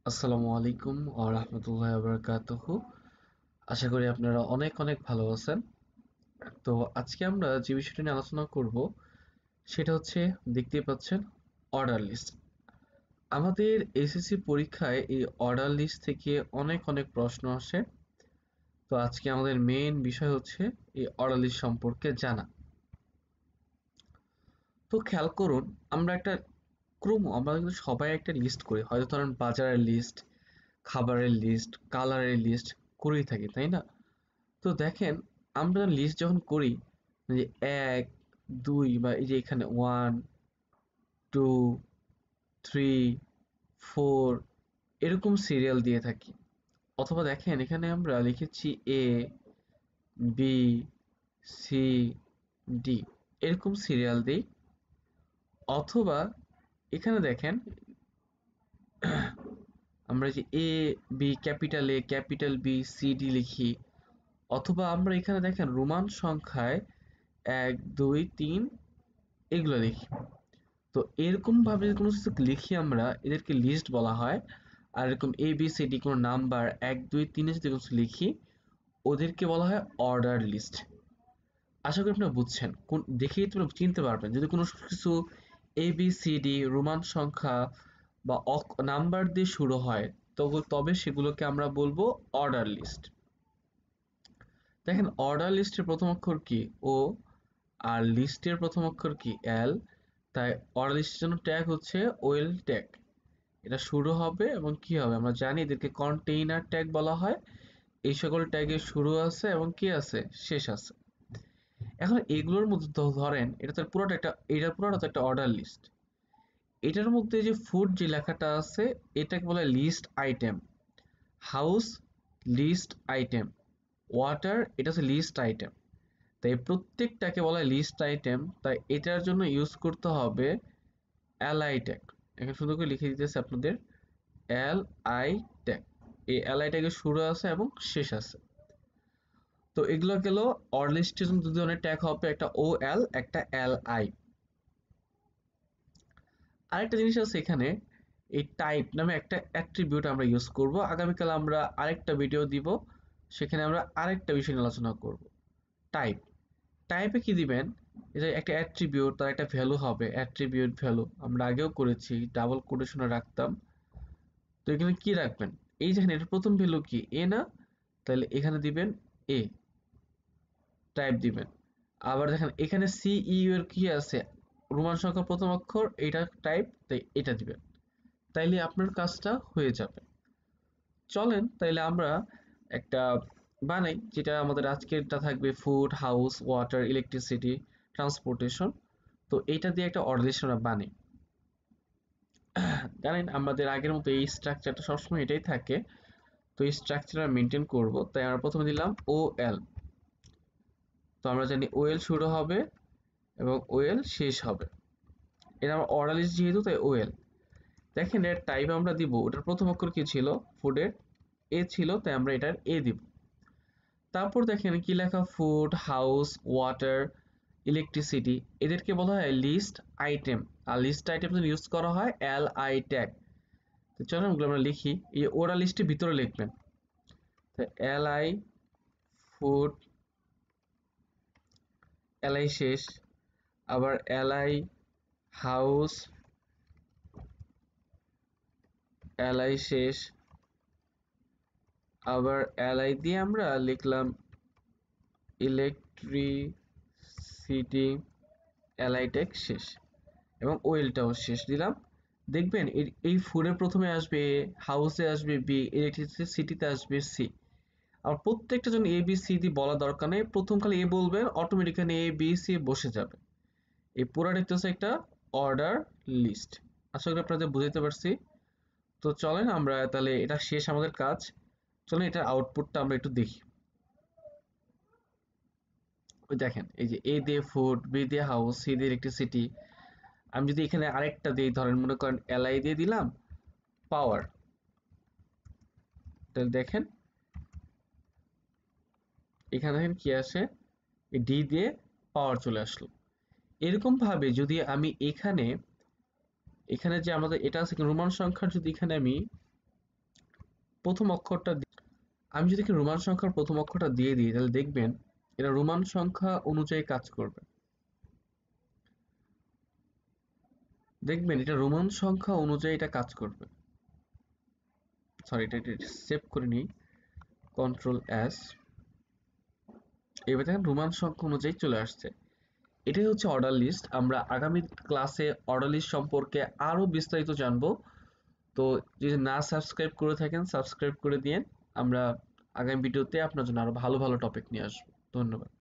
আসসালামু আলাইকুম ওয়া রাহমাতুল্লাহি ওয়া বারাকাতুহু। আশা করি আপনারা অনেক অনেক ভালো আছেন। তো আজকে আমরা যে বিষয়টা নিয়ে আলোচনা করব সেটা হচ্ছে, দেখতেই পাচ্ছেন, অর্ডার লিস্ট। আমাদের এসএসসি পরীক্ষায় এই অর্ডার লিস্ট থেকে অনেক অনেক প্রশ্ন আসে। তো আজকে আমাদের মেইন বিষয় হচ্ছে এই অর্ডার লিস্ট সম্পর্কে জানা। তো খেয়াল করুন, আমরা কিন্তু সবাই একটা লিস্ট করি, হয়তো ধরেন বাজারের লিস্ট, খাবারের লিস্ট, কালারের লিস্ট করেই থাকি, তাই না? তো দেখেন, আমরা লিস্ট যখন করি, যে এক, দুই, বা এই যে এখানে ওয়ান, টু, থ্রি, ফোর, এরকম সিরিয়াল দিয়ে থাকি। অথবা দেখেন, এখানে আমরা লিখেছি এ, বি, সি, ডি, এরকম সিরিয়াল দিই। অথবা এখানে দেখেন, আমরা যে A, B, capital A, capital B, C, D লিখি। অথবা আমরা এখানে দেখেন রোমান সংখ্যায় এক, দুই, তিন, এগুলো লিখি। তো এরকম ভাবে যদি কোনো কিছু লিখি আমরা, এদেরকে লিস্ট বলা হয়। আর এরকম এ বি সি ডি কোনো নাম্বার এক, দুই, তিনে যদি কিছু লিখি, ওদেরকে বলা হয় অর্ডার লিস্ট। আশা করি আপনারা বুঝছেন, কোন দেখেই তোমরা চিনতে পারবেন যদি কোনো কিছু এ বি সি ডি রোমান সংখ্যা বা নাম্বার দিয়ে শুরু হয়, তবে সেগুলোকে আমরা বলবো অর্ডার লিস্ট। দেখেন, অর্ডার লিস্টের প্রথম অক্ষর কি? ও। আর লিস্টের প্রথম অক্ষর কি? এল। তাই অর্ডার লিস্টের জন্য ট্যাগ হচ্ছে ওয়েল ট্যাগ। এটা শুরু হবে এবং কি হবে আমরা জানি, এদেরকে কন্টেইনার ট্যাগ বলা হয়। এই সকল ট্যাগের শুরু আছে এবং কি আছে, শেষ আছে। এখন এগুলোর মধ্যে ধরেন, এটা পুরোটা তো একটা অর্ডার লিস্ট। এটার মধ্যে যে ফুড যে লেখাটা আছে, এটাকে বলে list item. House, list item. Water, এটা হচ্ছে লিস্ট আইটেম। তাই প্রত্যেকটাকে বলা হয় লিস্ট আইটেম। তাই এটার জন্য ইউজ করতে হবে এলআই ট্যাগ। এখানে সুন্দর করে লিখে দিতেছে আপনাদের, এল আই ট্যাগ। এই এল আই ট্যাগের শুরু আছে এবং শেষ আছে। তো এগুলো গেল অর লিস্টের জন্য 2 ধরনের ট্যাগ হবে, একটা ও এল, একটা এল আই। আরেকটা জিনিস আছে এখানে, এই টাইপ নামে একটা অ্যাট্রিবিউট আমরা ইউজ করব। আগামীকাল আমরা আরেকটা ভিডিও দিব, সেখানে আমরা আরেকটা বিষয় নিয়ে আলোচনা করব, টাইপ। টাইপে কি দিবেন? এটা একটা অ্যাট্রিবিউট, তার একটা ভ্যালু হবে, অ্যাট্রিবিউট ভ্যালু আমরা আগেও করেছি, ডাবল কোটেশনে রাখতাম। তো এখানে কি রাখবেন? এই যেখানে এটা প্রথম ভ্যালু কি, এ না? তাহলে এখানে দিবেন এ, টাইপ দিবেন। আবার দেখেন এখানে সি ইউ এর কি আছে, রোমান সংখ্যার প্রথম অক্ষর, এটা টাইপ, তাই এটা দিবেন। তাইলে আপনার কাজটা হয়ে যাবে। চলেন তাইলে আমরা একটা বানাই, যেটা আমাদের আজকেরটা থাকবে food, house, water, electricity, transportation. তো এইটা দিয়ে একটা অর্ডার লিস্ট আমরা বানাই। জানেন, আমাদের আগের মতো এই স্ট্রাকচারটা সবসময় এটাই থাকে। তো এই স্ট্রাকচার মেনটেন করব, তাই আমরা প্রথমে দিলাম ও এল। তো আমরা জানি ওয়েল শুরু হবে এবং ওয়েল শেষ হবে। এটা আমার অর্ডার লিস্ট যেহেতু, তাই ওয়েল। দেখেন এর টাইপ আমরা দিব, ওটার প্রথম অক্ষর কি ছিল, ফুডের এ ছিল, তাই আমরা এটার এ দিব। তারপর দেখেন কি লেখা, ফুড, হাউস, ওয়াটার, ইলেকট্রিসিটি, এদেরকে বলা হয় লিস্ট আইটেম। আর লিস্ট আইটেম ইউজ করা হয় এল আই ট্যাগ। তো চলুন ওগুলো আমরা লিখি, এই ওরা লিস্টের ভিতরে লিখবেন। তো L I food, L I শেষ, আবার L I house, L I শেষ, আবার এল আই দিয়ে আমরা লিখলাম ইলেকট্রিসিটি, এল আই ট্যাগ শেষ, এবং ওয়েলটাও শেষ দিলাম। দেখবেন এই ফুডের প্রথমে আসবে এ, হাউসে আসবে বি, ইলেকট্রিসিটিতে আসবে সি। আর প্রত্যেকটা জন্য এ বি সি ডি বলা দরকার নেই, প্রথম খালি এ বলবেন, অটোমেটিক্যালি এ বি সি বসে যাবে। এই পুরাটা হচ্ছে একটা অর্ডার লিস্ট। আশা করি আপনাদের বুঝাইতে পারছি। তো চলেন আমরা তাহলে, এটা শেষ আমাদের কাজ। চলেন এটার আউটপুটটা আমরা একটু দেখি। ওই দেখেন, এই যে এ দিয়ে ফুড, বি দিয়ে হাউস, সি দিয়ে ইলেকট্রিসিটি। আমি যদি এখানে আরেকটা দিই, ধরেন মনে করেন এলআই দিয়ে দিলাম পাওয়ার, তাহলে দেখেন এখানে দেখেন কি আসে, ডি দিয়ে পাওয়ার চলে আসলো। এরকম ভাবে যদি আমি এখানে এখানে যে আমাদের এটা আছে রোমান সংখ্যার, যদি এখানে আমি প্রথম অক্ষরটা আমি যদি রোমান সংখ্যার প্রথম অক্ষরটা দিয়ে দিই তাহলে দেখবেন এটা রোমান সংখ্যা অনুযায়ী কাজ করবে। দেখবেন এটা রোমান সংখ্যা অনুযায়ী এটা কাজ করবে। সরি, এটা সেভ করে নিই, কন্ট্রোল এস। এবার দেখেন রোমান সংখ্যা অনুযায়ী চলে আসছে। এটাই হচ্ছে অর্ডার লিস্ট। আমরা আগামী ক্লাসে অর্ডার লিস্ট সম্পর্কে আরো বিস্তারিত জানবো। তো যদি না সাবস্ক্রাইব করে থাকেন সাবস্ক্রাইব করে দিন। আমরা আগামী ভিডিওতে আপনার জন্য আরো ভালো ভালো টপিক নিয়ে আসবো। ধন্যবাদ।